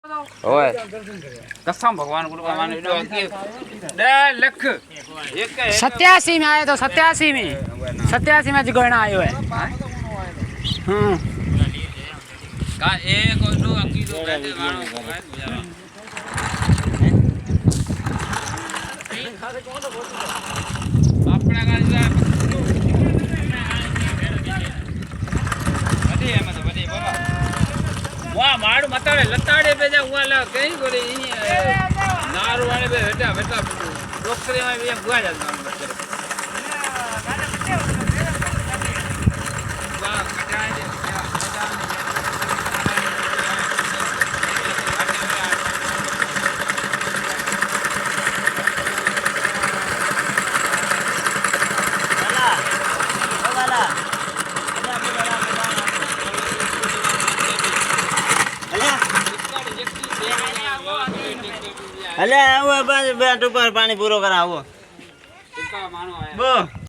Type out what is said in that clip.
ઓય कसम भगवान गुरु का मान वीडियो के 10 लाख एक 87 में आया तो 87 में जगोना आयो है। का एक और दो अक्की दो बैठे गाणो अपना गाड़ी जा बड़ी है मतलब बड़ी बोला वाह मारू मताड़े लताड़े पे जा हुआ ला कहीं बोले नारू वाले पे बेटा बेटा डॉक्टर में भी बुआ जाता हूं बच्चे वाह कटाए दे અલે આવો બેટ ઉપર પાણી પૂરો કરાવો इसका मानो है બો